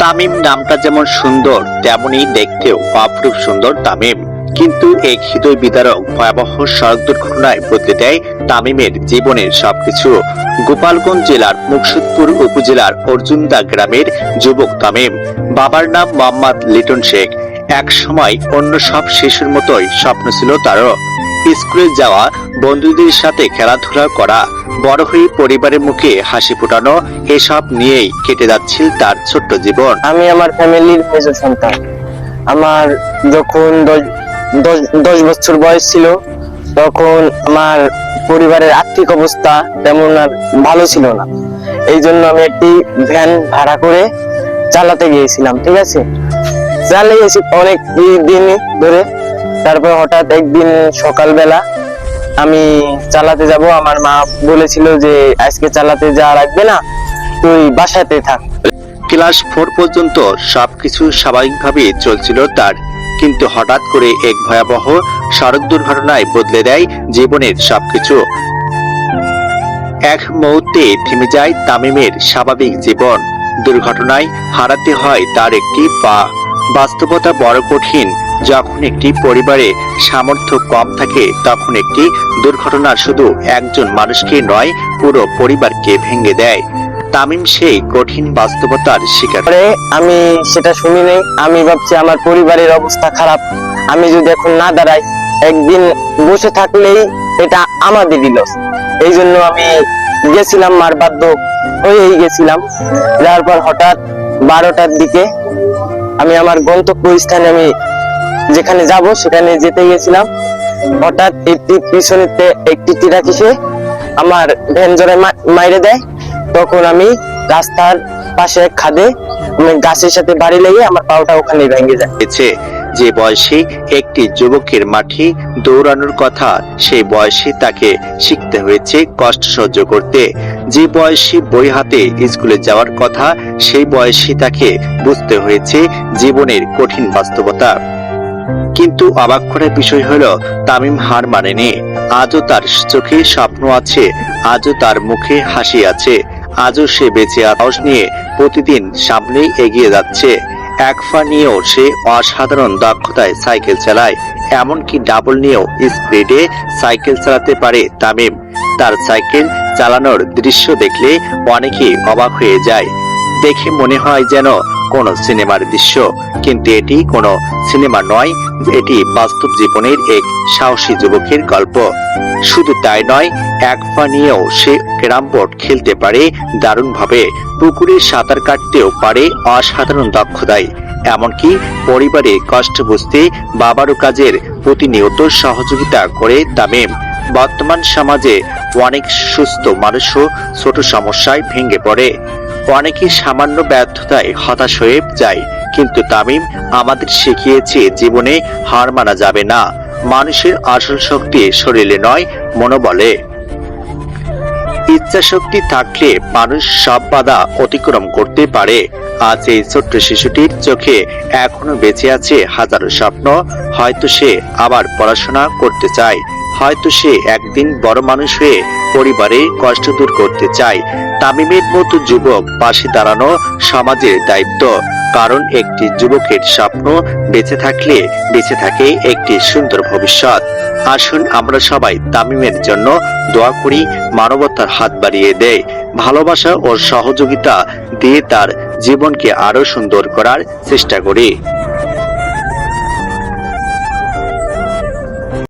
তামিম নামটা যেমন সুন্দর তেমনি দেখতেও অপরূপ সুন্দর তামিম। কিন্তু এক হৃদয় বিদারক ভয়াবহ সড়ক দুর্ঘটনায় বদলে দেয় তামিমের জীবনের সবকিছু। গোপালগঞ্জ জেলার মুকসুদপুর উপজেলার অর্জুনদা গ্রামের যুবক তামিম। বাবার নাম মোহাম্মদ লিটন শেখ। এক সময় অন্য সব শিশুর মতোই স্বপ্ন ছিল তারও, স্কুলে যাওয়া, বন্ধুদের সাথে খেলাধুলা করা, বড় হয়ে পরিবারের মুখে হাসি ফোটানো, এসব নিয়েই কেটে যাচ্ছিল তার ছোট্ট জীবন। আমি আমার ফ্যামিলির মেজর সন্তান। আমার যখন 10 বছর বয়স ছিল তখন আমার পরিবারের আর্থিক অবস্থা তেমন আর ভালো ছিল না। এই জন্য আমি একটি ভ্যান ভাড়া করে চালাতে গিয়েছিলাম, ঠিক আছে। চালিয়েছি অনেক দিন ধরে। তারপর হঠাৎ একদিন সকালবেলা আমি চালাতে যাব, আমার মা বলেছিল যে আজকে চালাতে যাওয়া লাগবে না, তুই বাসাতে থাক। ক্লাস 4 পর্যন্ত সবকিছু স্বাভাবিকভাবে চলছিল তার, কিন্তু হঠাৎ করে এক ভয়াবহ সড়ক দুর্ঘটনায় বদলে দেয় জীবনের সবকিছু। এক মুহূর্তে থেমে যায় তামিমের স্বাভাবিক জীবন। দুর্ঘটনায় হারাতে হয় তার একটি পা। বাস্তবতা বড় কঠিন। যখন একটি পরিবারে সামর্থ্য কম থাকে তখন একটি দুর্ঘটনা শুধু একজন মানুষকে নয়, পুরো পরিবারকে ভেঙে দেয়। তামিম সেই কঠিন বাস্তবতার শিকার। আমি সেটা শুনি নাই। আমি ভাবছি আমার পরিবারের অবস্থা খারাপ, আমি যদি এখন না দাঁড়াই, একদিন বসে থাকলেই এটা আমাদেরই লস। এই জন্য আমি গেছিলাম, মার বাধ্য হয়েই গেছিলাম। যার পর হঠাৎ 12টার দিকে আমি আমার গন্তব্য স্থানে, আমি যেখানে যাব সেখানে যেতে গেছিলাম। হঠাৎ একটি পিছনেতে একটি ট্রাক এসে আমার ভ্যান জোরে মাইরে দেয়। তখন আমি রাস্তার পাশে এক খাদে গাছের সাথে বাড়ি লেগে আমার পাওটা ওখানে ভেঙে যায়। যে বয়সে একটি যুবকের মাঠে দৌড়ানোর কথা, সেই বয়সে তাকে শিখতে হয়েছে কষ্ট সহ্য করতে। যে বয়সে বই হাতে স্কুলে যাওয়ার কথা, সেই বয়সে তাকে বুঝতে হয়েছে জীবনের কঠিন বাস্তবতা। কিন্তু অবাক করার বিষয় হলো তামিম হার মানেনি। আজও তার চোখে স্বপ্ন আছে, আজও তার মুখে হাসি আছে, আজও সে বেঁচে সাহস নিয়ে প্রতিদিন সামনে এগিয়ে যাচ্ছে। এক পা নিয়েও সে অসাধারণ দক্ষতায় সাইকেল চালায়, এমনকি ডাবল নিয়েও স্পিডে সাইকেল চালাতে পারে তামিম। তার সাইকেল চালানোর দৃশ্য দেখলে অনেকেই অবাক হয়ে যায়। দেখে মনে হয় যেন কোনো সিনেমার দৃশ্য, কিন্তু এটি কোনো সিনেমা নয়, এটি বাস্তব জীবনের এক সাহসী যুবকের গল্প। শুধু তাই নয়, এক পা নিয়েও সে ক্যারাম বোর্ড খেলতে পারে দারুণভাবে, পুকুরে সাঁতার কাটতেও পারে অসাধারণ দক্ষতায়। এমনকি পরিবারে কষ্ট বুঝতে বাবারও কাজের প্রতিনিয়ত সহযোগিতা করে তামিম। বর্তমান সমাজে অনেক সুস্থ মানুষও ছোট সমস্যায় ভেঙে পড়ে, অনেকে সামান্য ব্যর্থতায় হতাশ হয়ে যায়। কিন্তু তামিম আমাদের শিখিয়েছে জীবনে হার মানা যাবে না। মানুষের আসল শক্তি শরীরে নয়, মনোবলে। ইচ্ছা শক্তি থাকলে মানুষ সব বাধা অতিক্রম করতে পারে। আজ এই ছোট্ট শিশুটির চোখে এখনো বেঁচে আছে হাজারো স্বপ্ন। হয়তো সে আবার পড়াশোনা করতে চায়, হয়তো সে একদিন বড় মানুষ হয়ে পরিবারের কষ্ট দূর করতে চায়। তামিমের মতো যুবক পাশে দাঁড়ানো সমাজের দায়িত্ব, কারণ একটি যুবকের স্বপ্ন বেঁচে থাকলে বেঁচে থাকে একটি সুন্দর ভবিষ্যৎ। আসুন আমরা সবাই তামিমের জন্য দোয়া করি, মানবতার হাত বাড়িয়ে দেয়, ভালোবাসা ও সহযোগিতা দিয়ে তার জীবনকে আরো সুন্দর করার চেষ্টা করি।